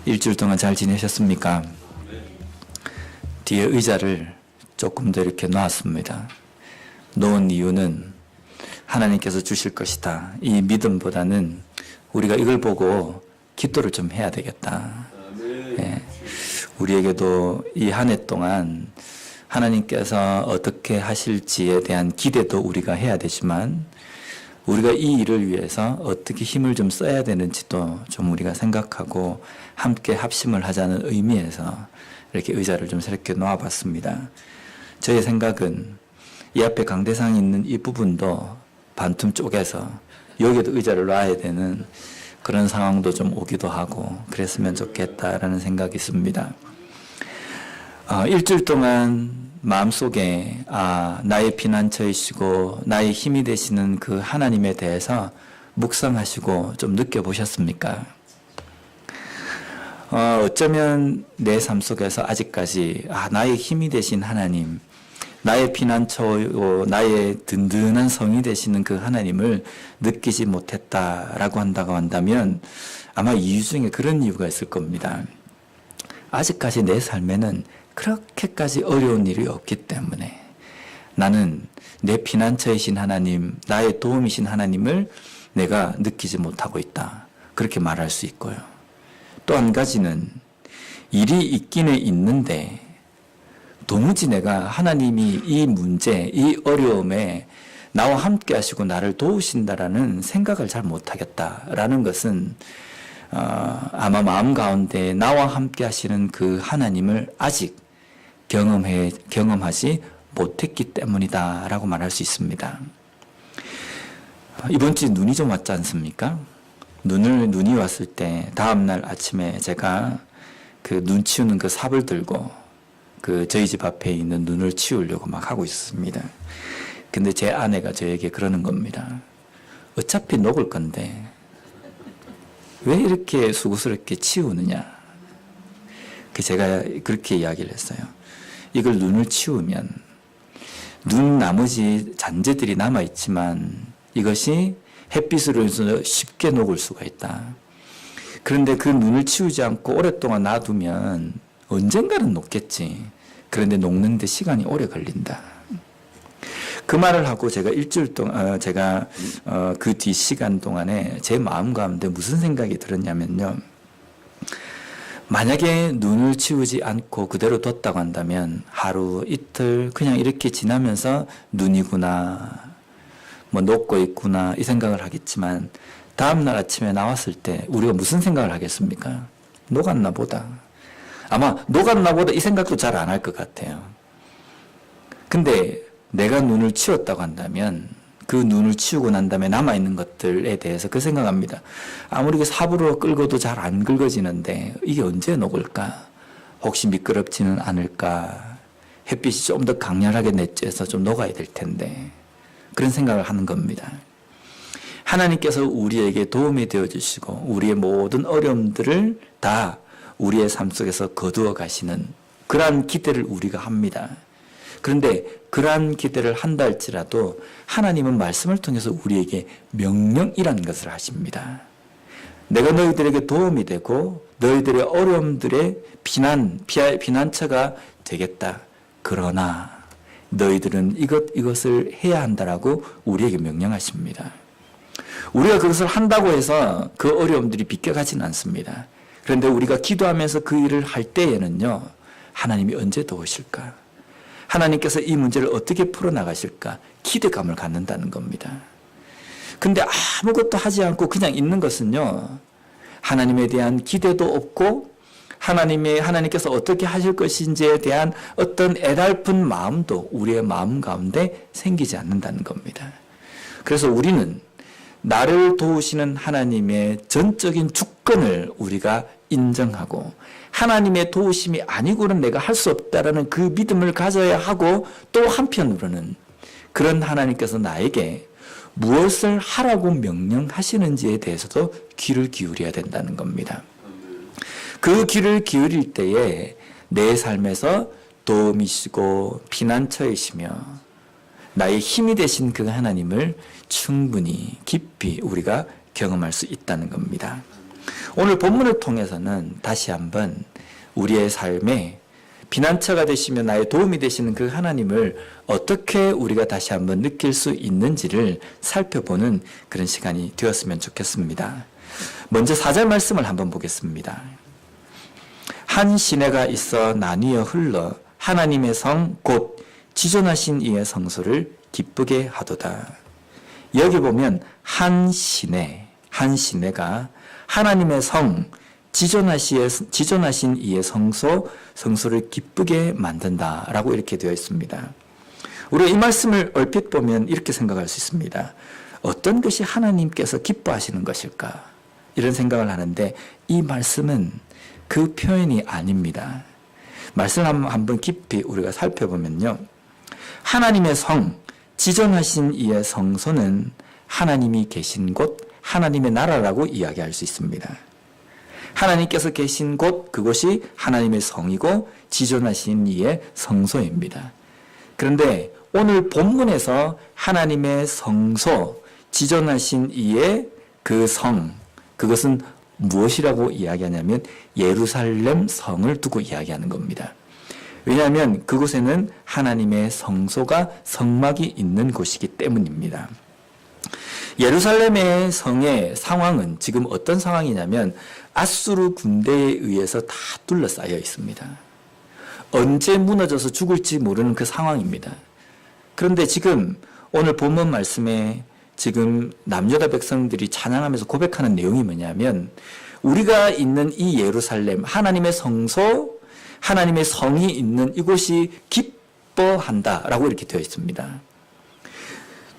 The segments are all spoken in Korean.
일주일 동안 잘 지내셨습니까? 뒤에 의자를 조금 더 이렇게 놨습니다. 놓은 이유는 하나님께서 주실 것이다. 이 믿음보다는 우리가 이걸 보고 기도를 좀 해야 되겠다. 예. 우리에게도 이 한 해 동안 하나님께서 어떻게 하실지에 대한 기대도 우리가 해야 되지만 우리가 이 일을 위해서 어떻게 힘을 좀 써야 되는지도 좀 우리가 생각하고 함께 합심을 하자는 의미에서 이렇게 의자를 좀 새롭게 놓아봤습니다. 저의 생각은 이 앞에 강대상이 있는 이 부분도 반틈 쪼개서 여기도 의자를 놔야 되는 그런 상황도 좀 오기도 하고 그랬으면 좋겠다라는 생각이 있습니다. 일주일 동안 마음속에 나의 피난처이시고 나의 힘이 되시는 그 하나님에 대해서 묵상하시고 좀 느껴보셨습니까? 어쩌면 내 삶 속에서 아직까지 나의 힘이 되신 하나님, 나의 피난처요 나의 든든한 성이 되시는 그 하나님을 느끼지 못했다라고 한다면 아마 이유 중에 그런 이유가 있을 겁니다. 아직까지 내 삶에는 그렇게까지 어려운 일이 없기 때문에 나는 내 피난처이신 하나님, 나의 도움이신 하나님을 내가 느끼지 못하고 있다. 그렇게 말할 수 있고요. 또 한 가지는 일이 있기는 있는데 도무지 내가 하나님이 이 문제, 이 어려움에 나와 함께 하시고 나를 도우신다라는 생각을 잘 못하겠다라는 것은 아마 마음 가운데 나와 함께 하시는 그 하나님을 아직 경험하지 못했기 때문이다라고 말할 수 있습니다. 이번 주에 눈이 좀 왔지 않습니까? 눈이 왔을 때 다음날 아침에 제가 그 눈 치우는 그 삽을 들고 그 저희 집 앞에 있는 눈을 치우려고 막 하고 있었습니다. 근데 제 아내가 저에게 그러는 겁니다. 어차피 녹을 건데 왜 이렇게 수고스럽게 치우느냐? 제가 그렇게 이야기를 했어요. 이걸 눈을 치우면 눈 나머지 잔재들이 남아있지만 이것이 햇빛으로 인해서 쉽게 녹을 수가 있다. 그런데 그 눈을 치우지 않고 오랫동안 놔두면 언젠가는 녹겠지. 그런데 녹는데 시간이 오래 걸린다. 그 말을 하고 제가 일주일 동안 그 뒤 시간 동안에 제 마음 가운데 무슨 생각이 들었냐면요. 만약에 눈을 치우지 않고 그대로 뒀다고 한다면 하루 이틀 그냥 이렇게 지나면서 눈이구나 녹고 있구나 이 생각을 하겠지만 다음날 아침에 나왔을 때 우리가 무슨 생각을 하겠습니까? 녹았나 보다. 아마 녹았나 보다 이 생각도 잘 안 할 것 같아요. 근데 내가 눈을 치웠다고 한다면 그 눈을 치우고 난 다음에 남아있는 것들에 대해서 그 생각합니다. 아무리 삽으로 긁어도 잘 안 긁어지는데 이게 언제 녹을까? 혹시 미끄럽지는 않을까? 햇빛이 좀 더 강렬하게 내쬐서 좀 녹아야 될 텐데 그런 생각을 하는 겁니다. 하나님께서 우리에게 도움이 되어주시고 우리의 모든 어려움들을 다 우리의 삶 속에서 거두어 가시는 그러한 기대를 우리가 합니다. 그런데 그러한 기대를 한다 할지라도 하나님은 말씀을 통해서 우리에게 명령이라는 것을 하십니다. 내가 너희들에게 도움이 되고 너희들의 어려움들의 피난처가 되겠다. 그러나 너희들은 이것을 해야 한다라고 우리에게 명령하십니다. 우리가 그것을 한다고 해서 그 어려움들이 비껴가지는 않습니다. 그런데 우리가 기도하면서 그 일을 할 때에는요. 하나님이 언제 도우실까? 하나님께서 이 문제를 어떻게 풀어나가실까? 기대감을 갖는다는 겁니다. 근데 아무것도 하지 않고 그냥 있는 것은요. 하나님에 대한 기대도 없고 하나님께서 어떻게 하실 것인지에 대한 어떤 애달픈 마음도 우리의 마음 가운데 생기지 않는다는 겁니다. 그래서 우리는 나를 도우시는 하나님의 전적인 주권을 우리가 인정하고 하나님의 도우심이 아니고는 내가 할 수 없다라는 그 믿음을 가져야 하고 또 한편으로는 그런 하나님께서 나에게 무엇을 하라고 명령하시는지에 대해서도 귀를 기울여야 된다는 겁니다. 그 귀를 기울일 때에 내 삶에서 도움이시고 피난처이시며 나의 힘이 되신 그 하나님을 충분히 깊이 우리가 경험할 수 있다는 겁니다. 오늘 본문을 통해서는 다시 한번 우리의 삶에 피난처가 되시며 나의 도움이 되시는 그 하나님을 어떻게 우리가 다시 한번 느낄 수 있는지를 살펴보는 그런 시간이 되었으면 좋겠습니다. 먼저 4절 말씀을 한번 보겠습니다. 한 시내가 있어 나뉘어 흘러 하나님의 성 곧 지존하신 이의 성소를 기쁘게 하도다. 여기 보면 한 시내가 하나님의 성 지존하신 이의 성소를 기쁘게 만든다라고 이렇게 되어 있습니다. 우리가 이 말씀을 얼핏 보면 이렇게 생각할 수 있습니다. 어떤 것이 하나님께서 기뻐하시는 것일까? 이런 생각을 하는데 이 말씀은 그 표현이 아닙니다. 말씀 한번 깊이 우리가 살펴보면요. 하나님의 성, 지존하신 이의 성소는 하나님이 계신 곳, 하나님의 나라라고 이야기할 수 있습니다. 하나님께서 계신 곳, 그곳이 하나님의 성이고 지존하신 이의 성소입니다. 그런데 오늘 본문에서 하나님의 성소, 지존하신 이의 그 성, 그것은 무엇이라고 이야기하냐면 예루살렘 성을 두고 이야기하는 겁니다. 왜냐하면 그곳에는 하나님의 성소가 성막이 있는 곳이기 때문입니다. 예루살렘의 성의 상황은 지금 어떤 상황이냐면 아수르 군대에 의해서 다 둘러싸여 있습니다. 언제 무너져서 죽을지 모르는 그 상황입니다. 그런데 지금 오늘 본문 말씀에 지금 남유다 백성들이 찬양하면서 고백하는 내용이 뭐냐면 우리가 있는 이 예루살렘, 하나님의 성소, 하나님의 성이 있는 이곳이 기뻐한다라고 이렇게 되어 있습니다.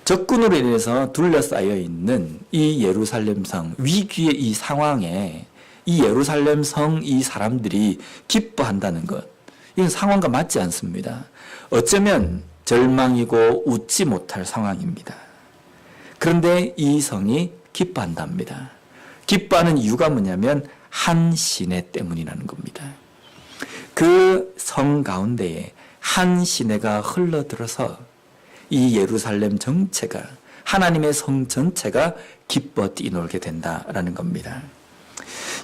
적군으로 인해서 둘러싸여 있는 이 예루살렘 성, 위기의 이 상황에 이 예루살렘 성 이 사람들이 기뻐한다는 것, 이건 상황과 맞지 않습니다. 어쩌면 절망이고 웃지 못할 상황입니다. 그런데 이 성이 기뻐한답니다. 기뻐하는 이유가 뭐냐면 한 시내 때문이라는 겁니다. 그 성 가운데에 한 시내가 흘러들어서 이 예루살렘 전체가, 하나님의 성 전체가 기뻐 뛰놀게 된다라는 겁니다.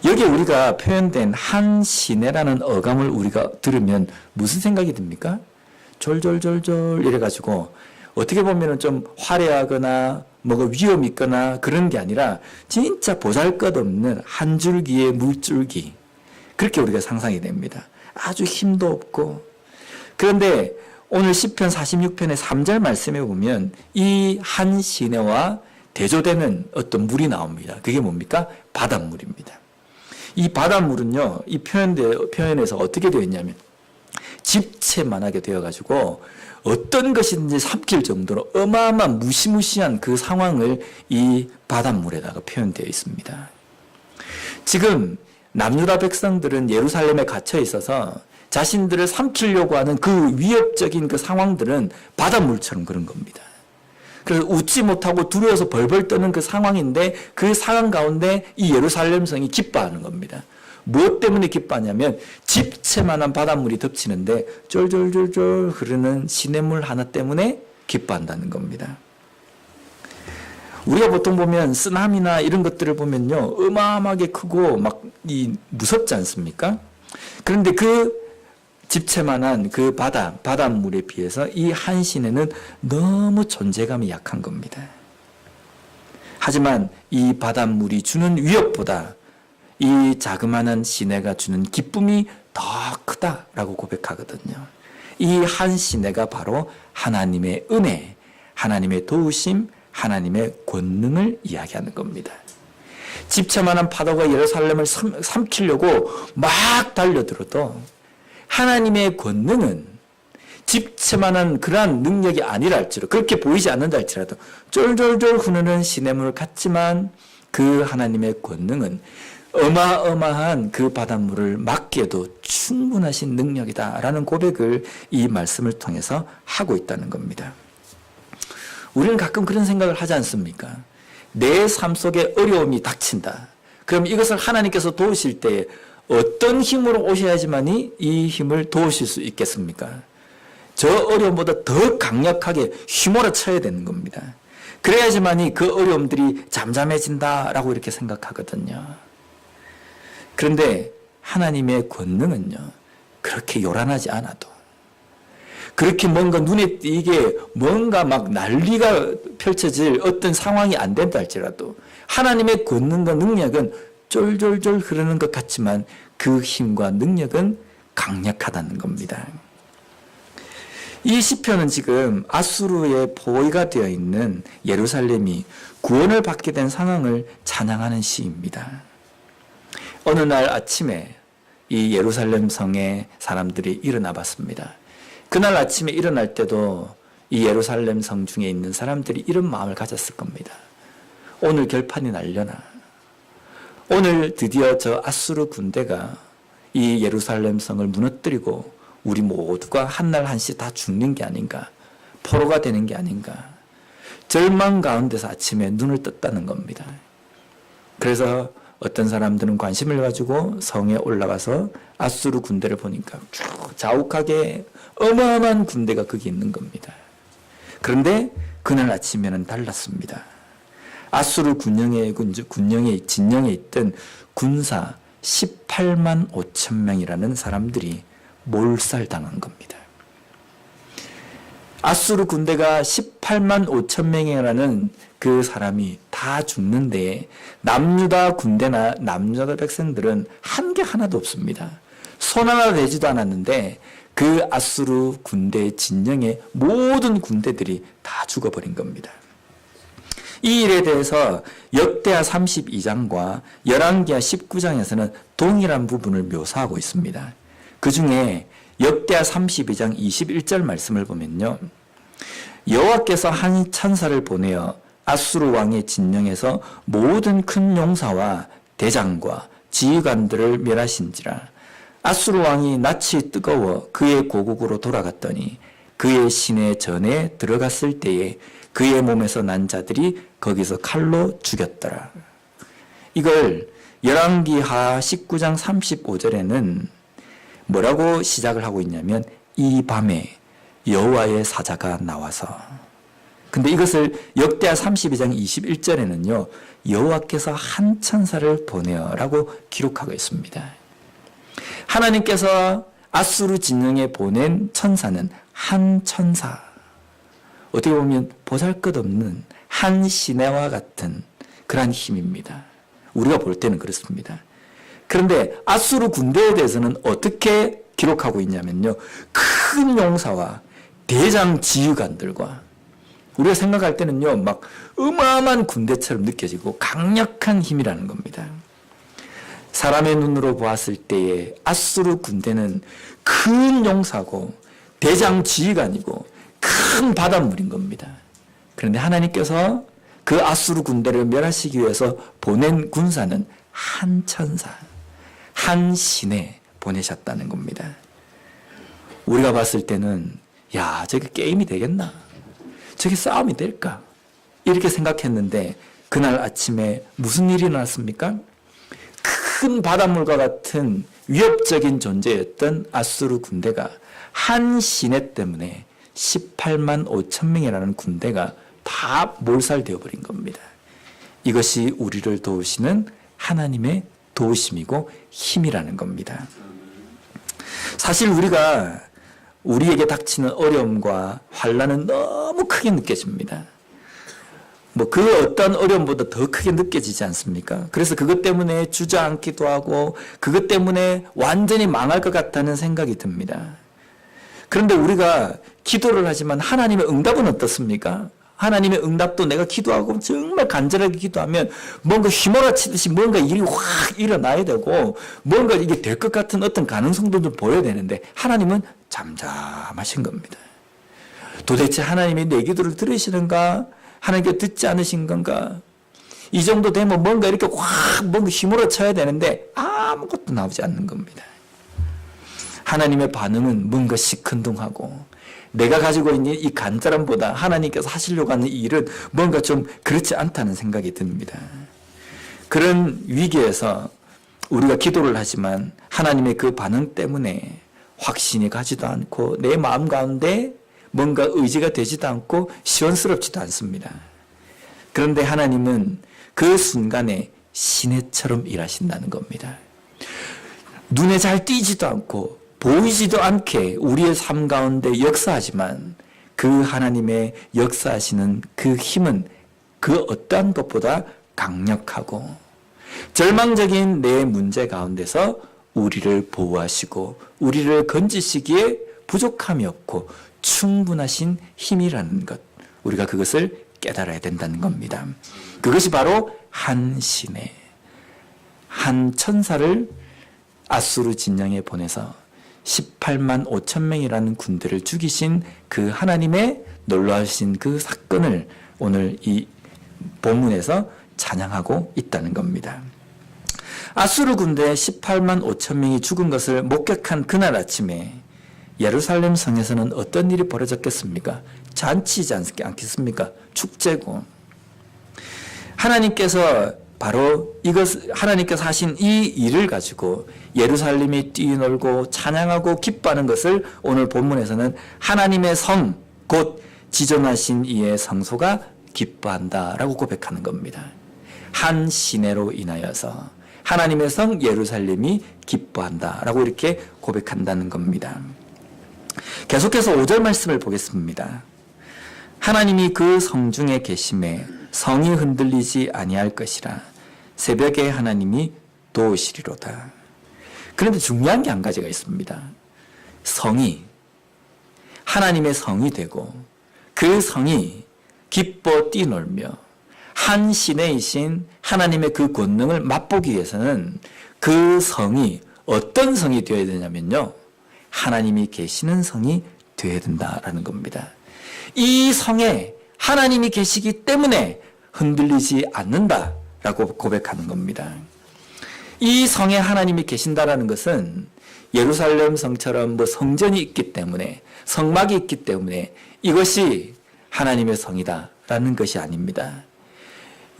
여기에 우리가 표현된 한 시내라는 어감을 우리가 들으면 무슨 생각이 듭니까? 졸졸졸졸 이래가지고 어떻게 보면 좀 화려하거나 뭐가 위험 있거나 그런 게 아니라 진짜 보잘것없는 한 줄기의 물줄기, 그렇게 우리가 상상이 됩니다. 아주 힘도 없고. 그런데 오늘 시편 46편의 3절 말씀에 보면 이 한 시내와 대조되는 어떤 물이 나옵니다. 그게 뭡니까? 바닷물입니다. 이 바닷물은요, 이 표현에서 어떻게 되어 있냐면 집채만하게 되어가지고 어떤 것이든지 삼킬 정도로 어마어마한 무시무시한 그 상황을 이 바닷물에다가 표현되어 있습니다. 지금 남유다 백성들은 예루살렘에 갇혀 있어서 자신들을 삼키려고 하는 그 위협적인 그 상황들은 바닷물처럼 그런 겁니다. 그래서 웃지 못하고 두려워서 벌벌 떠는 그 상황인데 그 상황 가운데 이 예루살렘 성이 기뻐하는 겁니다. 무엇 때문에 기뻐하냐면 집채만한 바닷물이 덮치는데 쫄쫄쫄쫄 흐르는 시냇물 하나 때문에 기뻐한다는 겁니다. 우리가 보통 보면 쓰나미나 이런 것들을 보면요, 어마어마하게 크고 막 무섭지 않습니까? 그런데 그 집채만한 그 바닷물에 비해서 이 한 시내는 너무 존재감이 약한 겁니다. 하지만 이 바닷물이 주는 위협보다 이 자그마한 시내가 주는 기쁨이 더 크다라고 고백하거든요. 이 한 시내가 바로 하나님의 은혜, 하나님의 도우심, 하나님의 권능을 이야기하는 겁니다. 집채만한 파도가 예루살렘을 삼키려고 막 달려들어도 하나님의 권능은 집채만한 그러한 능력이 아니라 할지라도, 그렇게 보이지 않는다 할지라도 쫄쫄쫄 흐르는 시냇물 같지만 그 하나님의 권능은 어마어마한 그 바닷물을 막기에도 충분하신 능력이다라는 고백을 이 말씀을 통해서 하고 있다는 겁니다. 우리는 가끔 그런 생각을 하지 않습니까? 내 삶 속에 어려움이 닥친다. 그럼 이것을 하나님께서 도우실 때 어떤 힘으로 오셔야지만이 이 힘을 도우실 수 있겠습니까? 저 어려움보다 더 강력하게 휘몰아쳐야 되는 겁니다. 그래야지만이 그 어려움들이 잠잠해진다라고 이렇게 생각하거든요. 그런데 하나님의 권능은요, 그렇게 요란하지 않아도, 그렇게 뭔가 눈에 띄게 뭔가 막 난리가 펼쳐질 어떤 상황이 안 된다 할지라도 하나님의 권능과 능력은 쫄쫄쫄 흐르는 것 같지만 그 힘과 능력은 강력하다는 겁니다. 이 시편은 지금 아수르의 포위가 되어 있는 예루살렘이 구원을 받게 된 상황을 찬양하는 시입니다. 어느 날 아침에 이 예루살렘 성에 사람들이 일어나 봤습니다. 그날 아침에 일어날 때도 이 예루살렘 성 중에 있는 사람들이 이런 마음을 가졌을 겁니다. 오늘 결판이 날려나. 오늘 드디어 저 아수르 군대가 이 예루살렘 성을 무너뜨리고 우리 모두가 한날 한시 다 죽는 게 아닌가, 포로가 되는 게 아닌가, 절망 가운데서 아침에 눈을 떴다는 겁니다. 그래서 어떤 사람들은 관심을 가지고 성에 올라가서 아수르 군대를 보니까 쭉 자욱하게 어마어마한 군대가 거기 있는 겁니다. 그런데 그날 아침에는 달랐습니다. 아수르 진영에 있던 군사 18만 5천 명이라는 사람들이 몰살당한 겁니다. 아수르 군대가 18만 5천 명이라는 그 사람이 다 죽는데 남유다 군대나 남유다 백성들은 한 게 하나도 없습니다. 손 하나 대지도 않았는데 그 아수르 군대의 진영의 모든 군대들이 다 죽어버린 겁니다. 이 일에 대해서 역대하 32장과 열왕기하 19장에서는 동일한 부분을 묘사하고 있습니다. 그 중에 역대하 32장 21절 말씀을 보면요, 여호와께서 한 천사를 보내어 아수르 왕의 진영에서 모든 큰 용사와 대장과 지휘관들을 멸하신지라. 아수르 왕이 낯이 뜨거워 그의 고국으로 돌아갔더니 그의 시내 전에 들어갔을 때에 그의 몸에서 난 자들이 거기서 칼로 죽였더라. 이걸 열왕기하 19장 35절에는 뭐라고 시작을 하고 있냐면 이 밤에 여호와의 사자가 나와서, 근데 이것을 역대하 32장 21절에는요 여호와께서 한 천사를 보내어라고 기록하고 있습니다. 하나님께서 아수르 진영에 보낸 천사는 한 천사, 어떻게 보면 보잘것없는 한 시내와 같은 그러한 힘입니다. 우리가 볼 때는 그렇습니다. 그런데 아수르 군대에 대해서는 어떻게 기록하고 있냐면요, 큰 용사와 대장 지휘관들과, 우리가 생각할 때는요 막 어마어마한 군대처럼 느껴지고 강력한 힘이라는 겁니다. 사람의 눈으로 보았을 때에 아수르 군대는 큰 용사고 대장 지휘관이고 큰 바닷물인 겁니다. 그런데 하나님께서 그 아수르 군대를 멸하시기 위해서 보낸 군사는 한 천사, 한 신에 보내셨다는 겁니다. 우리가 봤을 때는 야, 저게 게임이 되겠나? 저게 싸움이 될까? 이렇게 생각했는데 그날 아침에 무슨 일이 일어났습니까? 큰 바닷물과 같은 위협적인 존재였던 아수르 군대가 한 시내 때문에 18만 5천 명이라는 군대가 다 몰살되어 버린 겁니다. 이것이 우리를 도우시는 하나님의 도우심이고 힘이라는 겁니다. 사실 우리에게 닥치는 어려움과 환난은 너무 크게 느껴집니다. 그 어떤 어려움보다 더 크게 느껴지지 않습니까? 그래서 그것 때문에 주저앉기도 하고 그것 때문에 완전히 망할 것 같다는 생각이 듭니다. 그런데 우리가 기도를 하지만 하나님의 응답은 어떻습니까? 하나님의 응답도 내가 기도하고 정말 간절하게 기도하면 뭔가 휘몰아치듯이 뭔가 일이 확 일어나야 되고 뭔가 이게 될 것 같은 어떤 가능성도 좀 보여야 되는데 하나님은 잠잠하신 겁니다. 도대체 하나님이 내 기도를 들으시는가? 하나님께 듣지 않으신 건가? 이 정도 되면 뭔가 이렇게 확 뭔가 휘몰아쳐야 되는데 아무것도 나오지 않는 겁니다. 하나님의 반응은 뭔가 시큰둥하고 내가 가지고 있는 이 간절함보다 하나님께서 하시려고 하는 이 일은 뭔가 좀 그렇지 않다는 생각이 듭니다. 그런 위기에서 우리가 기도를 하지만 하나님의 그 반응 때문에 확신이 가지도 않고 내 마음 가운데 뭔가 의지가 되지도 않고 시원스럽지도 않습니다. 그런데 하나님은 그 순간에 시내처럼 일하신다는 겁니다. 눈에 잘 띄지도 않고 보이지도 않게 우리의 삶 가운데 역사하지만 그 하나님의 역사하시는 그 힘은 그 어떠한 것보다 강력하고 절망적인 내 문제 가운데서 우리를 보호하시고 우리를 건지시기에 부족함이 없고 충분하신 힘이라는 것, 우리가 그것을 깨달아야 된다는 겁니다. 그것이 바로 한 신의 한 천사를 아수르 진영에 보내서 18만 5천 명이라는 군대를 죽이신 그 하나님의 놀라우신 그 사건을 오늘 이 본문에서 찬양하고 있다는 겁니다. 아수르 군대 18만 5천 명이 죽은 것을 목격한 그날 아침에 예루살렘 성에서는 어떤 일이 벌어졌겠습니까? 잔치지 않겠습니까? 축제고. 하나님께서 바로 하나님께서 하신 이 일을 가지고 예루살렘이 뛰놀고 찬양하고 기뻐하는 것을 오늘 본문에서는 하나님의 성, 곧 지존하신 이의 성소가 기뻐한다라고 고백하는 겁니다. 한 시내로 인하여서 하나님의 성 예루살렘이 기뻐한다라고 이렇게 고백한다는 겁니다. 계속해서 5절 말씀을 보겠습니다. 하나님이 그 성중에 계심에 성이 흔들리지 아니할 것이라 새벽에 하나님이 도우시리로다. 그런데 중요한 게 한 가지가 있습니다. 성이 하나님의 성이 되고 그 성이 기뻐 뛰놀며 한 시내이신 하나님의 그 권능을 맛보기 위해서는 그 성이 어떤 성이 되어야 되냐면요, 하나님이 계시는 성이 되어야 된다라는 겁니다. 이 성에 하나님이 계시기 때문에 흔들리지 않는다라고 고백하는 겁니다. 이 성에 하나님이 계신다라는 것은 예루살렘 성처럼 성전이 있기 때문에, 성막이 있기 때문에 이것이 하나님의 성이다라는 것이 아닙니다.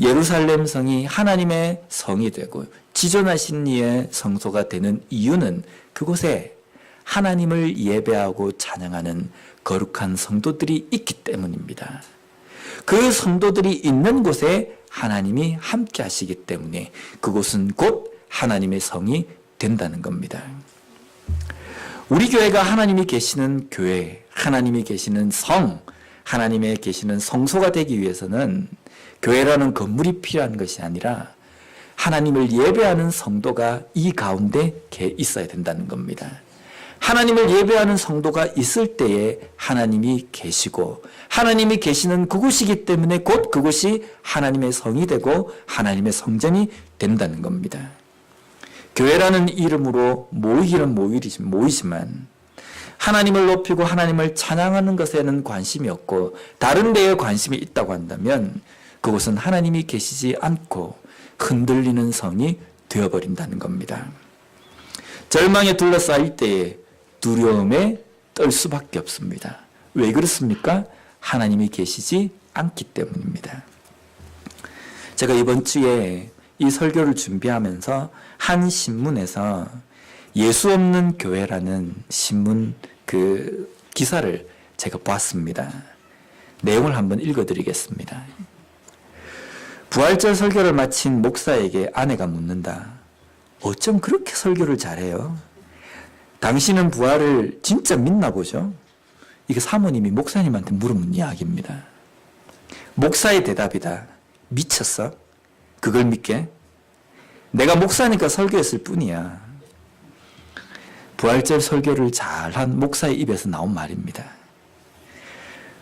예루살렘 성이 하나님의 성이 되고 지존하신 이의 성소가 되는 이유는 그곳에 하나님을 예배하고 찬양하는 거룩한 성도들이 있기 때문입니다. 그 성도들이 있는 곳에 하나님이 함께 하시기 때문에 그곳은 곧 하나님의 성이 된다는 겁니다. 우리 교회가 하나님이 계시는 교회, 하나님이 계시는 성, 하나님의 계시는 성소가 되기 위해서는 교회라는 건물이 필요한 것이 아니라 하나님을 예배하는 성도가 이 가운데 있어야 된다는 겁니다. 하나님을 예배하는 성도가 있을 때에 하나님이 계시고 하나님이 계시는 그곳이기 때문에 곧 그곳이 하나님의 성이 되고 하나님의 성전이 된다는 겁니다. 교회라는 이름으로 모이기는 모이지만 하나님을 높이고 하나님을 찬양하는 것에는 관심이 없고 다른 데에 관심이 있다고 한다면 그곳은 하나님이 계시지 않고 흔들리는 성이 되어버린다는 겁니다. 절망에 둘러싸일 때에 두려움에 떨 수밖에 없습니다. 왜 그렇습니까? 하나님이 계시지 않기 때문입니다. 제가 이번 주에 이 설교를 준비하면서 한 신문에서 예수 없는 교회라는 신문 그 기사를 제가 봤습니다. 내용을 한번 읽어드리겠습니다. 부활절 설교를 마친 목사에게 아내가 묻는다. 어쩜 그렇게 설교를 잘해요? 당신은 부활을 진짜 믿나 보죠? 이게 사모님이 목사님한테 물어본 이야기입니다. 목사의 대답이다. 미쳤어? 그걸 믿게? 내가 목사니까 설교했을 뿐이야. 부활절 설교를 잘한 목사의 입에서 나온 말입니다.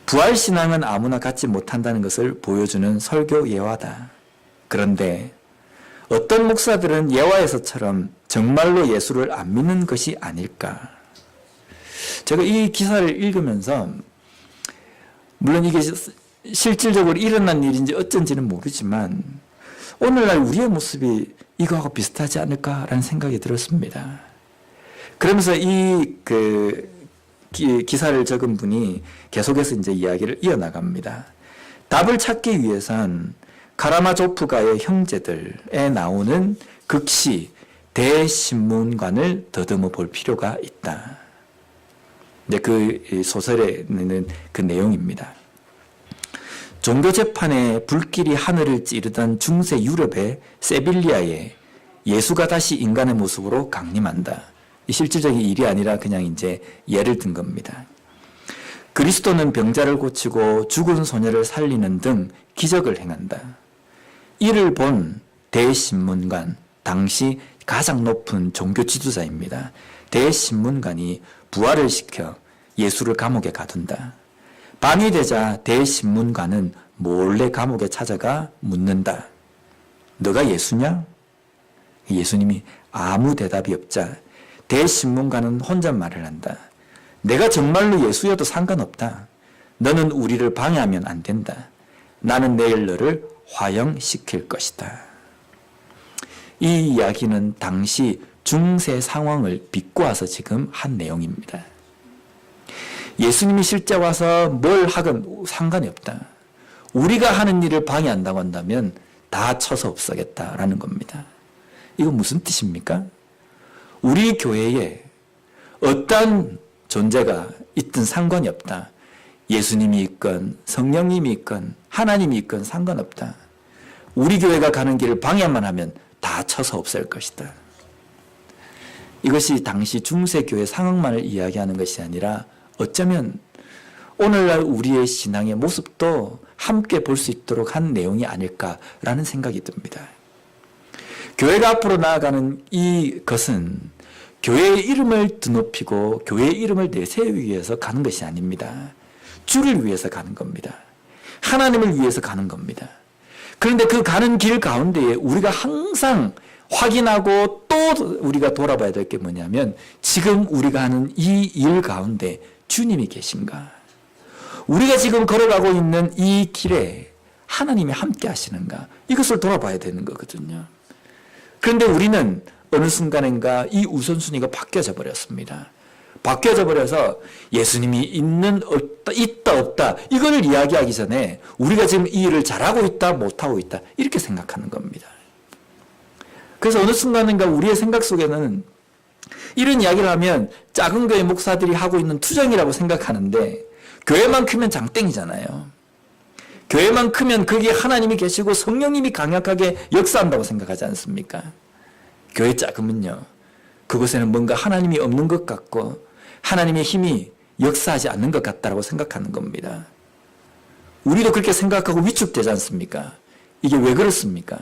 부활신앙은 아무나 갖지 못한다는 것을 보여주는 설교 예화다. 그런데 어떤 목사들은 예화에서처럼 정말로 예수를 안 믿는 것이 아닐까. 제가 이 기사를 읽으면서 물론 이게 실질적으로 일어난 일인지 어쩐지는 모르지만 오늘날 우리의 모습이 이거하고 비슷하지 않을까라는 생각이 들었습니다. 그러면서 이 기사를 적은 분이 계속해서 이제 이야기를 이어나갑니다. 답을 찾기 위해선 카라마조프가의 형제들에 나오는 극시 대신문관을 더듬어 볼 필요가 있다. 이제 그 소설에 있는 그 내용입니다. 종교 재판에 불길이 하늘을 찌르던 중세 유럽의 세빌리아에 예수가 다시 인간의 모습으로 강림한다. 이 실질적인 일이 아니라 그냥 이제 예를 든 겁니다. 그리스도는 병자를 고치고 죽은 소녀를 살리는 등 기적을 행한다. 이를 본 대신문관, 당시 가장 높은 종교 지도자입니다. 대신문관이 부활을 시켜 예수를 감옥에 가둔다. 밤이 되자 대신문관은 몰래 감옥에 찾아가 묻는다. 너가 예수냐? 예수님이 아무 대답이 없자 대신문관은 혼잣말을 한다. 내가 정말로 예수여도 상관없다. 너는 우리를 방해하면 안 된다. 나는 내일 너를 화형시킬 것이다. 이 이야기는 당시 중세 상황을 비꼬아서 지금 한 내용입니다. 예수님이 실제 와서 뭘 하건 상관이 없다. 우리가 하는 일을 방해한다고 한다면 다 쳐서 없애겠다라는 겁니다. 이건 무슨 뜻입니까? 우리 교회에 어떤 존재가 있든 상관이 없다. 예수님이 있건 성령님이 있건 하나님이 있건 상관없다. 우리 교회가 가는 길을 방해만 하면 다 쳐서 없앨 것이다. 이것이 당시 중세교회 상황만을 이야기하는 것이 아니라 어쩌면 오늘날 우리의 신앙의 모습도 함께 볼 수 있도록 한 내용이 아닐까라는 생각이 듭니다. 교회가 앞으로 나아가는 이것은 교회의 이름을 드높이고 교회의 이름을 내세우기 위해서 가는 것이 아닙니다. 주를 위해서 가는 겁니다. 하나님을 위해서 가는 겁니다. 그런데 그 가는 길 가운데에 우리가 항상 확인하고 또 우리가 돌아봐야 될 게 뭐냐면 지금 우리가 하는 이 일 가운데 주님이 계신가? 우리가 지금 걸어가고 있는 이 길에 하나님이 함께 하시는가? 이것을 돌아봐야 되는 거거든요. 그런데 우리는 어느 순간인가 이 우선순위가 바뀌어져 버렸습니다. 바뀌어져 버려서 예수님이 있는 없다, 있다 없다 이걸 이야기하기 전에 우리가 지금 이 일을 잘하고 있다 못하고 있다 이렇게 생각하는 겁니다. 그래서 어느 순간인가 우리의 생각 속에는 이런 이야기를 하면 작은 교회 목사들이 하고 있는 투정이라고 생각하는데 교회만 크면 장땡이잖아요. 교회만 크면 거기에 하나님이 계시고 성령님이 강력하게 역사한다고 생각하지 않습니까? 교회 작으면요. 그곳에는 뭔가 하나님이 없는 것 같고 하나님의 힘이 역사하지 않는 것 같다고 생각하는 겁니다. 우리도 그렇게 생각하고 위축되지 않습니까? 이게 왜 그렇습니까?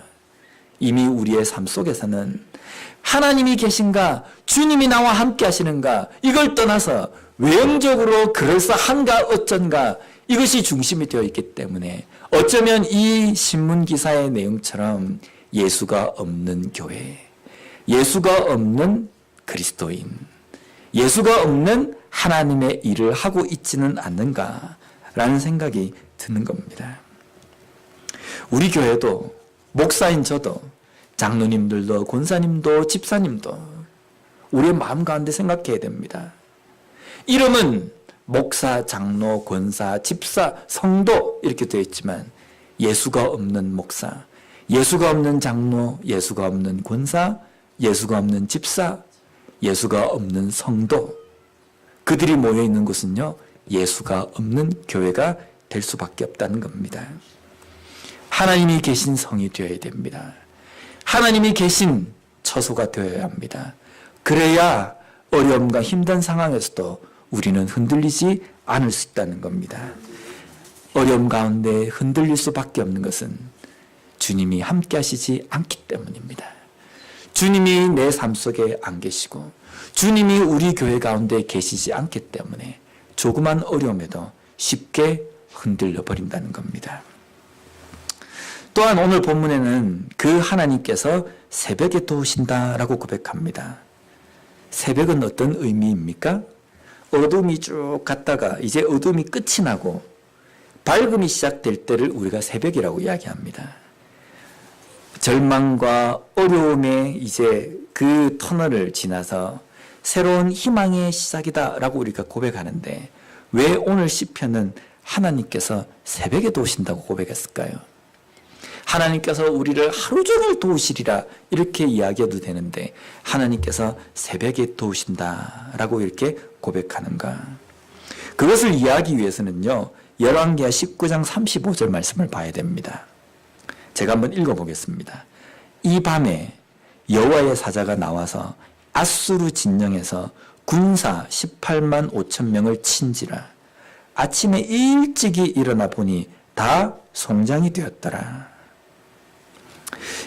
이미 우리의 삶 속에서는 하나님이 계신가, 주님이 나와 함께 하시는가, 이걸 떠나서 외형적으로 그럴싸한가 어쩐가 이것이 중심이 되어 있기 때문에 어쩌면 이 신문기사의 내용처럼 예수가 없는 교회, 예수가 없는 그리스도인, 예수가 없는 하나님의 일을 하고 있지는 않는가라는 생각이 드는 겁니다. 우리 교회도 목사인 저도 장로님들도 권사님도 집사님도 우리의 마음 가운데 생각해야 됩니다. 이름은 목사, 장로, 권사, 집사, 성도 이렇게 되어 있지만 예수가 없는 목사, 예수가 없는 장로, 예수가 없는 권사, 예수가 없는 집사, 예수가 없는 성도 그들이 모여 있는 곳은요 예수가 없는 교회가 될 수밖에 없다는 겁니다. 하나님이 계신 성이 되어야 됩니다. 하나님이 계신 처소가 되어야 합니다. 그래야 어려움과 힘든 상황에서도 우리는 흔들리지 않을 수 있다는 겁니다. 어려움 가운데 흔들릴 수밖에 없는 것은 주님이 함께 하시지 않기 때문입니다. 주님이 내 삶 속에 안 계시고 주님이 우리 교회 가운데 계시지 않기 때문에 조그만 어려움에도 쉽게 흔들려 버린다는 겁니다. 또한 오늘 본문에는 그 하나님께서 새벽에 도우신다라고 고백합니다. 새벽은 어떤 의미입니까? 어둠이 쭉 갔다가 이제 어둠이 끝이 나고 밝음이 시작될 때를 우리가 새벽이라고 이야기합니다. 절망과 어려움의 이제 그 터널을 지나서 새로운 희망의 시작이다라고 우리가 고백하는데 왜 오늘 시편은 하나님께서 새벽에 도우신다고 고백했을까요? 하나님께서 우리를 하루 종일 도우시리라 이렇게 이야기해도 되는데 하나님께서 새벽에 도우신다라고 이렇게 고백하는가? 그것을 이해하기 위해서는요. 열왕기하 19장 35절 말씀을 봐야 됩니다. 제가 한번 읽어보겠습니다. 이 밤에 여호와의 사자가 나와서 아수르 진영에서 군사 18만 5천 명을 친지라. 아침에 일찍이 일어나 보니 다 송장이 되었더라.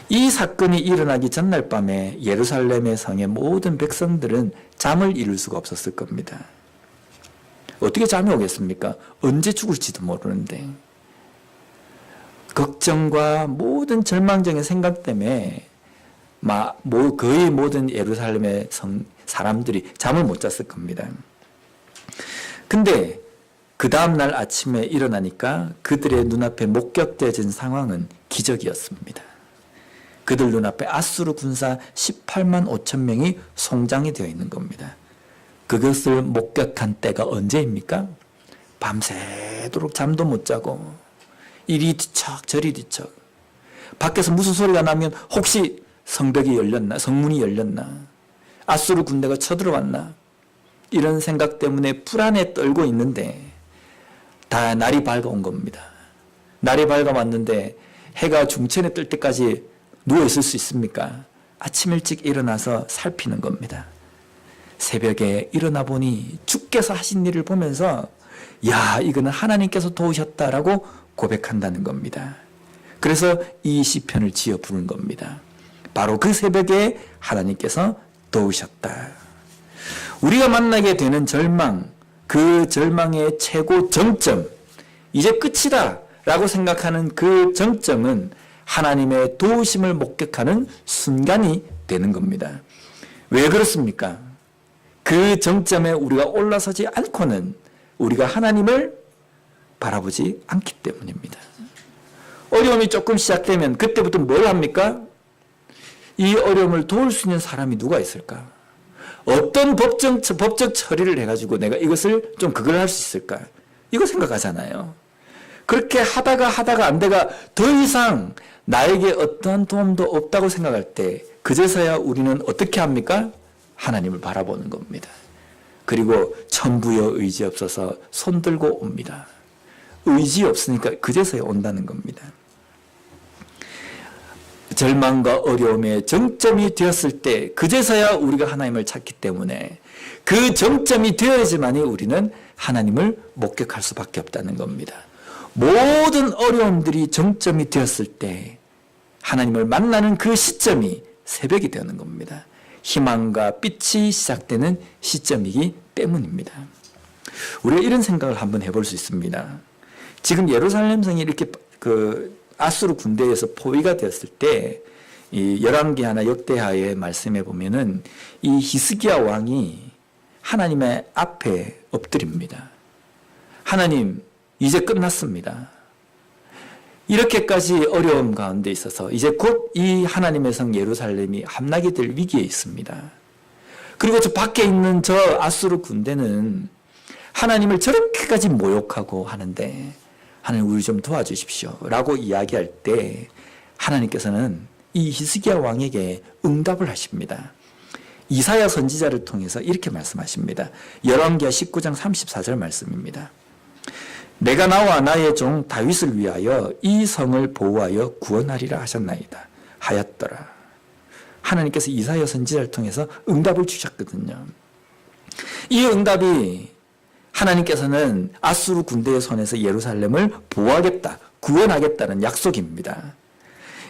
이 사건이 일어나기 전날 밤에 예루살렘의 성의 모든 백성들은 잠을 이룰 수가 없었을 겁니다. 어떻게 잠이 오겠습니까? 언제 죽을지도 모르는데. 걱정과 모든 절망적인 생각 때문에 거의 모든 예루살렘의 사람들이 잠을 못 잤을 겁니다. 근데 그 다음날 아침에 일어나니까 그들의 눈앞에 목격되어진 상황은 기적이었습니다. 그들 눈앞에 아수르 군사 18만 5천 명이 송장이 되어 있는 겁니다. 그것을 목격한 때가 언제입니까? 밤새도록 잠도 못 자고 이리 뒤척 저리 뒤척, 밖에서 무슨 소리가 나면 혹시 성벽이 열렸나, 성문이 열렸나, 아수르 군대가 쳐들어왔나, 이런 생각 때문에 불안에 떨고 있는데 다 날이 밝아온 겁니다. 날이 밝아왔는데 해가 중천에 뜰 때까지 누워있을 수 있습니까? 아침 일찍 일어나서 살피는 겁니다. 새벽에 일어나 보니 주께서 하신 일을 보면서 야, 이거는 하나님께서 도우셨다라고 고백한다는 겁니다. 그래서 이 시편을 지어 부른 겁니다. 바로 그 새벽에 하나님께서 도우셨다. 우리가 만나게 되는 절망, 그 절망의 최고 정점, 이제 끝이다 라고 생각하는 그 정점은 하나님의 도우심을 목격하는 순간이 되는 겁니다. 왜 그렇습니까? 그 정점에 우리가 올라서지 않고는 우리가 하나님을 바라보지 않기 때문입니다. 어려움이 조금 시작되면 그때부터 뭘 합니까? 이 어려움을 도울 수 있는 사람이 누가 있을까? 어떤 법적 처리를 해가지고 내가 이것을 좀 그걸 할 수 있을까? 이거 생각하잖아요. 그렇게 하다가 안 되가 더 이상 나에게 어떠한 도움도 없다고 생각할 때 그제서야 우리는 어떻게 합니까? 하나님을 바라보는 겁니다. 그리고 천부여 의지 없어서 손들고 옵니다. 의지 없으니까 그제서야 온다는 겁니다. 절망과 어려움의 정점이 되었을 때 그제서야 우리가 하나님을 찾기 때문에 그 정점이 되어야지만이 우리는 하나님을 목격할 수밖에 없다는 겁니다. 모든 어려움들이 정점이 되었을 때 하나님을 만나는 그 시점이 새벽이 되는 겁니다. 희망과 빛이 시작되는 시점이기 때문입니다. 우리가 이런 생각을 한번 해볼 수 있습니다. 지금 예루살렘 성이 이렇게 아수르 군대에서 포위가 되었을 때 이 열왕기하나 역대하의 말씀에 보면은 이 히스기야 왕이 하나님의 앞에 엎드립니다. 하나님, 이제 끝났습니다. 이렇게까지 어려움 가운데 있어서 이제 곧 이 하나님의 성 예루살렘이 함락이 될 위기에 있습니다. 그리고 저 밖에 있는 저 아수르 군대는 하나님을 저렇게까지 모욕하고 하는데 하나님 우리 좀 도와주십시오 라고 이야기할 때 하나님께서는 이 히스기야 왕에게 응답을 하십니다. 이사야 선지자를 통해서 이렇게 말씀하십니다. 열왕기하 19장 34절 말씀입니다. 내가 나와 나의 종 다윗을 위하여 이 성을 보호하여 구원하리라 하였더라. 하나님께서 이사야 선지자를 통해서 응답을 주셨거든요. 이 응답이 하나님께서는 아수르 군대의 손에서 예루살렘을 보호하겠다, 구원하겠다는 약속입니다.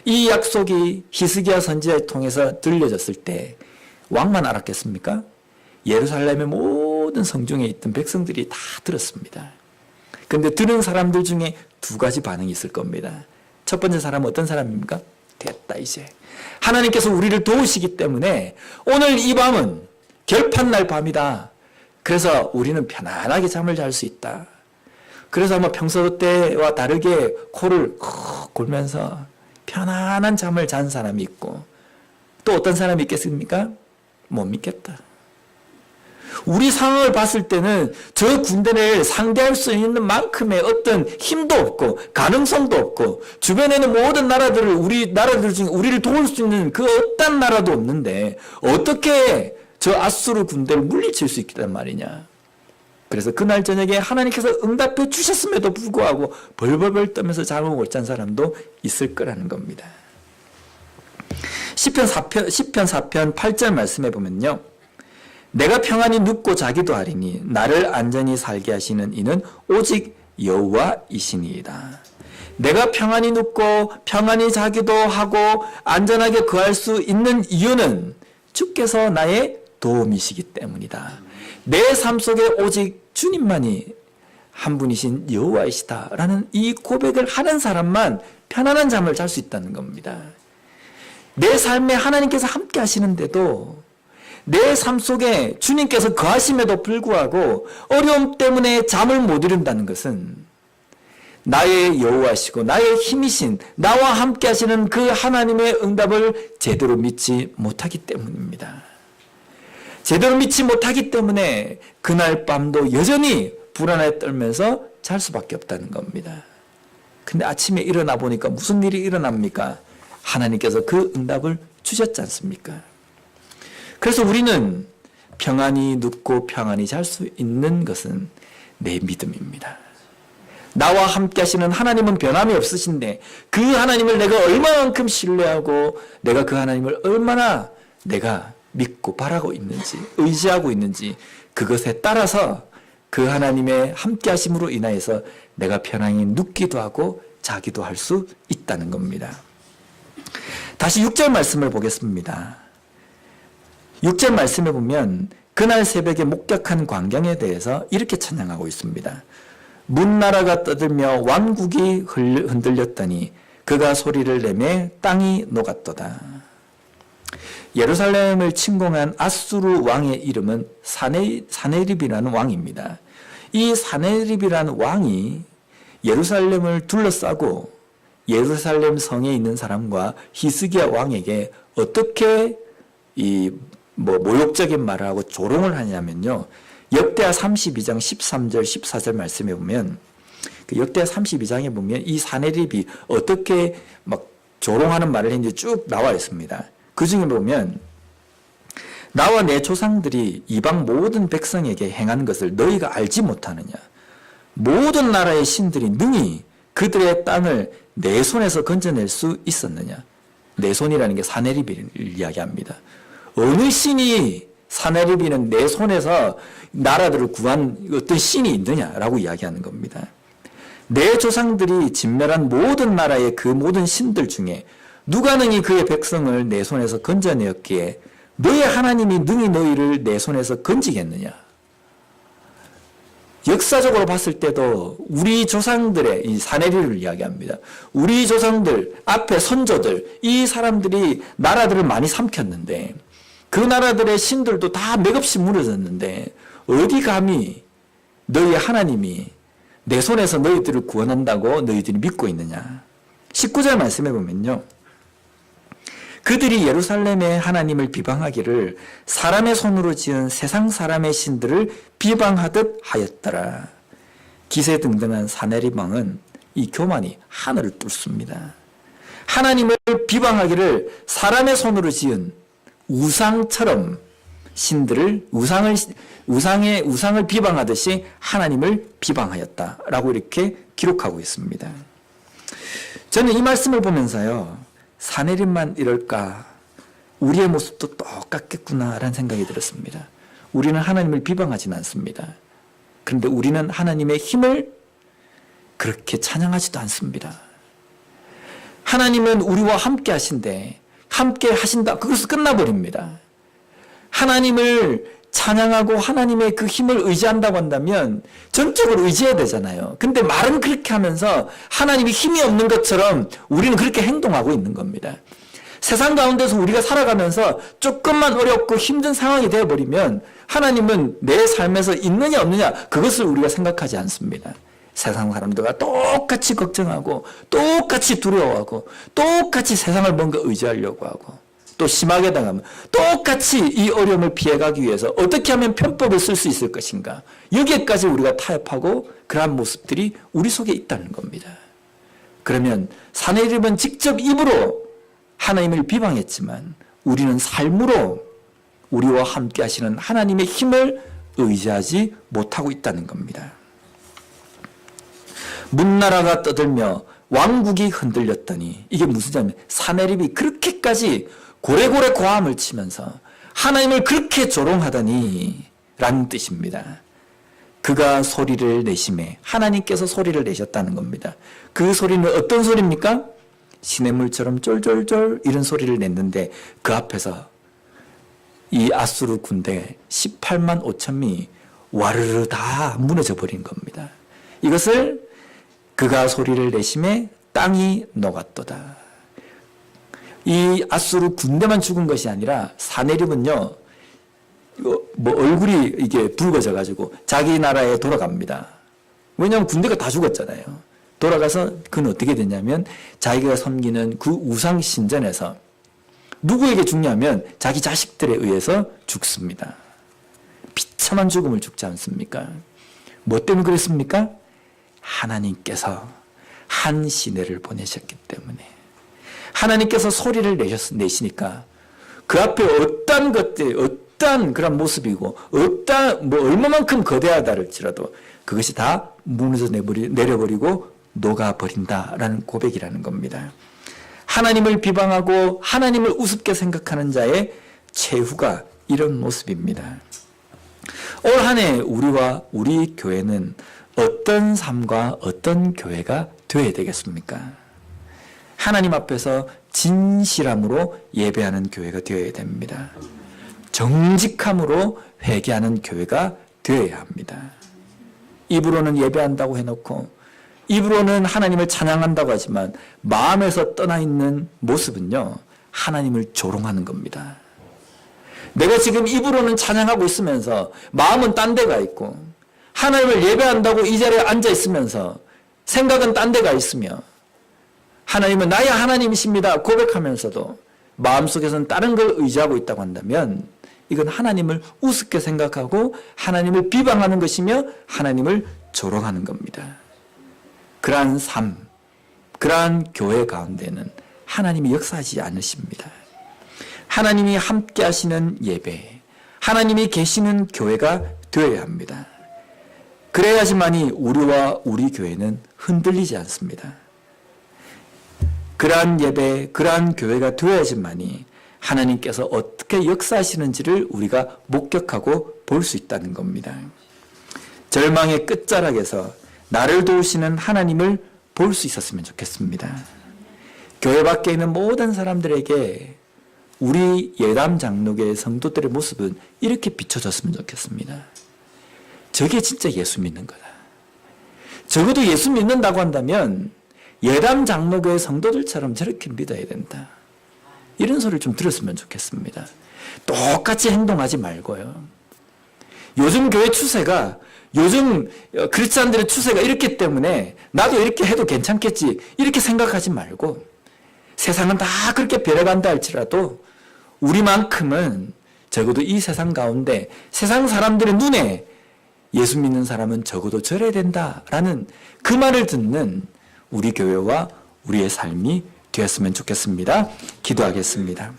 이 약속이 히스기야 선지자를 통해서 들려졌을 때 왕만 알았겠습니까? 예루살렘의 모든 성중에 있던 백성들이 다 들었습니다. 그런데 들은 사람들 중에 두 가지 반응이 있을 겁니다. 첫 번째 사람은 어떤 사람입니까? 됐다 이제. 하나님께서 우리를 도우시기 때문에 오늘 이 밤은 결판날 밤이다. 그래서 우리는 편안하게 잠을 잘 수 있다. 그래서 뭐 평소 때와 다르게 코를 골면서 편안한 잠을 잔 사람이 있고 또 어떤 사람이 있겠습니까? 못 믿겠다. 우리 상황을 봤을 때는 저 군대를 상대할 수 있는 만큼의 어떤 힘도 없고 가능성도 없고 주변에는 모든 나라들을 우리 나라들 중에 우리를 도울 수 있는 그 어떤 나라도 없는데 어떻게 저 아수르 군대를 물리칠 수 있단 말이냐. 그래서 그날 저녁에 하나님께서 응답해 주셨음에도 불구하고 벌벌벌 떨면서 잠을 못 잔 사람도 있을 거라는 겁니다. 시편 4편 8절 말씀해 보면요. 내가 평안히 눕고 자기도 하리니 나를 안전히 살게 하시는 이는 오직 여호와이시니이다. 내가 평안히 눕고 평안히 자기도 하고 안전하게 거할 수 있는 이유는 주께서 나의 도움이시기 때문이다. 내 삶 속에 오직 주님만이 한 분이신 여호와이시다라는 이 고백을 하는 사람만 편안한 잠을 잘 수 있다는 겁니다. 내 삶에 하나님께서 함께 하시는데도 내 삶 속에 주님께서 거하심에도 불구하고 어려움 때문에 잠을 못 이룬다는 것은 나의 여호와시고 나의 힘이신 나와 함께 하시는 그 하나님의 응답을 제대로 믿지 못하기 때문입니다. 제대로 믿지 못하기 때문에 그날 밤도 여전히 불안에 떨면서 잘 수밖에 없다는 겁니다. 근데 아침에 일어나 보니까 무슨 일이 일어납니까? 하나님께서 그 응답을 주셨지 않습니까? 그래서 우리는 평안히 눕고 평안히 잘 수 있는 것은 내 믿음입니다. 나와 함께 하시는 하나님은 변함이 없으신데 그 하나님을 내가 얼마만큼 신뢰하고 내가 그 하나님을 얼마나 내가 믿고 바라고 있는지 의지하고 있는지 그것에 따라서 그 하나님의 함께 하심으로 인하여서 내가 편안히 눕기도 하고 자기도 할 수 있다는 겁니다. 다시 6절 말씀을 보겠습니다. 6절 말씀에 보면 그날 새벽에 목격한 광경에 대해서 이렇게 찬양하고 있습니다. 문나라가 떠들며 왕국이 흔들렸더니 그가 소리를 내매 땅이 녹았도다. 예루살렘을 침공한 아수르 왕의 이름은 사네립이라는 왕입니다. 이 사네립이라는 왕이 예루살렘을 둘러싸고 예루살렘 성에 있는 사람과 히스기야 왕에게 어떻게 모욕적인 말을 하고 조롱을 하냐면요. 역대하 32장 13절 14절 말씀에 보면 그 역대하 32장에 보면 이 사네립이 어떻게 막 조롱하는 말을 했는지 쭉 나와 있습니다. 그 중에 보면 나와 내 조상들이 이방 모든 백성에게 행한 것을 너희가 알지 못하느냐. 모든 나라의 신들이 능히 그들의 땅을 내 손에서 건져낼 수 있었느냐. 내 손이라는 게 사네립을 이야기합니다. 어느 신이 사네립이는 내 손에서 나라들을 구한 어떤 신이 있느냐라고 이야기하는 겁니다. 내 조상들이 진멸한 모든 나라의 그 모든 신들 중에 누가 능히 그의 백성을 내 손에서 건져내었기에 너의 하나님이 능히 너희를 내 손에서 건지겠느냐. 역사적으로 봤을 때도 우리 조상들의 이 사내리를 이야기합니다. 우리 조상들 앞에 선조들 이 사람들이 나라들을 많이 삼켰는데 그 나라들의 신들도 다 맥없이 무너졌는데 어디 감히 너희 하나님이 내 손에서 너희들을 구원한다고 너희들이 믿고 있느냐. 19절 말씀해 보면요. 그들이 예루살렘의 하나님을 비방하기를 사람의 손으로 지은 세상 사람의 신들을 비방하듯 하였더라. 기세등등한 사네립 왕은 이 교만이 하늘을 뚫습니다. 하나님을 비방하기를 사람의 손으로 지은 우상처럼 신들을 우상을 비방하듯이 하나님을 비방하였다라고 이렇게 기록하고 있습니다. 저는 이 말씀을 보면서요. 사내립만 이럴까? 우리의 모습도 똑같겠구나라는 생각이 들었습니다. 우리는 하나님을 비방하지는 않습니다. 그런데 우리는 하나님의 힘을 그렇게 찬양하지도 않습니다. 하나님은 우리와 함께 하신데 함께 하신다. 그것은 끝나버립니다. 하나님을 찬양하고 하나님의 그 힘을 의지한다고 한다면 전적으로 의지해야 되잖아요. 근데 말은 그렇게 하면서 하나님이 힘이 없는 것처럼 우리는 그렇게 행동하고 있는 겁니다. 세상 가운데서 우리가 살아가면서 조금만 어렵고 힘든 상황이 되어버리면 하나님은 내 삶에서 있느냐 없느냐 그것을 우리가 생각하지 않습니다. 세상 사람들과 똑같이 걱정하고 똑같이 두려워하고 똑같이 세상을 뭔가 의지하려고 하고 또 심하게 당하면 똑같이 이 어려움을 피해가기 위해서 어떻게 하면 편법을 쓸 수 있을 것인가. 여기에까지 우리가 타협하고 그러한 모습들이 우리 속에 있다는 겁니다. 그러면 사내립은 직접 입으로 하나님을 비방했지만 우리는 삶으로 우리와 함께 하시는 하나님의 힘을 의지하지 못하고 있다는 겁니다. 문나라가 떠들며 왕국이 흔들렸더니 이게 무슨 점이에요? 사내립이 그렇게까지 고래고래 고함을 치면서 하나님을 그렇게 조롱하더니 라는 뜻입니다. 그가 소리를 내심에 하나님께서 소리를 내셨다는 겁니다. 그 소리는 어떤 소리입니까? 시냇물처럼 쫄쫄쫄 이런 소리를 냈는데 그 앞에서 이 아수르 군대 18만 5천명이 와르르 다 무너져 버린 겁니다. 이것을 그가 소리를 내심에 땅이 녹았도다. 이 아수르 군대만 죽은 것이 아니라 사내립은요, 뭐 얼굴이 이게 붉어져 가지고 자기 나라에 돌아갑니다. 왜냐하면 군대가 다 죽었잖아요. 돌아가서 그는 어떻게 됐냐면 자기가 섬기는 그 우상 신전에서 누구에게 죽냐면 자기 자식들에 의해서 죽습니다. 비참한 죽음을 죽지 않습니까? 뭐 때문에 그랬습니까? 하나님께서 한 시내를 보내셨기 때문에. 하나님께서 소리를 내시니까 그 앞에 어떤 것들, 어떤 그런 모습이고, 뭐 얼마만큼 거대하다를지라도 그것이 다 무너져 내려버리고 녹아버린다라는 고백이라는 겁니다. 하나님을 비방하고 하나님을 우습게 생각하는 자의 최후가 이런 모습입니다. 올 한 해 우리와 우리 교회는 어떤 삶과 어떤 교회가 되어야 되겠습니까? 하나님 앞에서 진실함으로 예배하는 교회가 되어야 됩니다. 정직함으로 회개하는 교회가 되어야 합니다. 입으로는 예배한다고 해놓고 입으로는 하나님을 찬양한다고 하지만 마음에서 떠나 있는 모습은요, 하나님을 조롱하는 겁니다. 내가 지금 입으로는 찬양하고 있으면서 마음은 딴 데가 있고 하나님을 예배한다고 이 자리에 앉아 있으면서 생각은 딴 데가 있으며 하나님은 나의 하나님이십니다 고백하면서도 마음속에서는 다른 걸 의지하고 있다고 한다면 이건 하나님을 우습게 생각하고 하나님을 비방하는 것이며 하나님을 조롱하는 겁니다. 그러한 삶, 그러한 교회 가운데는 하나님이 역사하지 않으십니다. 하나님이 함께 하시는 예배, 하나님이 계시는 교회가 되어야 합니다. 그래야지만이 우리와 우리 교회는 흔들리지 않습니다. 그러한 예배, 그러한 교회가 되어야지만이 하나님께서 어떻게 역사하시는지를 우리가 목격하고 볼 수 있다는 겁니다. 절망의 끝자락에서 나를 도우시는 하나님을 볼 수 있었으면 좋겠습니다. 교회 밖에 있는 모든 사람들에게 우리 예담 장로교의 성도들의 모습은 이렇게 비춰졌으면 좋겠습니다. 저게 진짜 예수 믿는 거다. 적어도 예수 믿는다고 한다면 예담 장로교의 성도들처럼 저렇게 믿어야 된다. 이런 소리를 좀 들었으면 좋겠습니다. 똑같이 행동하지 말고요. 요즘 교회 추세가, 요즘 크리스찬들의 추세가 이렇기 때문에 나도 이렇게 해도 괜찮겠지 이렇게 생각하지 말고 세상은 다 그렇게 변해간다 할지라도 우리만큼은 적어도 이 세상 가운데 세상 사람들의 눈에 예수 믿는 사람은 적어도 저래야 된다라는 그 말을 듣는 우리 교회와 우리의 삶이 되었으면 좋겠습니다. 기도하겠습니다.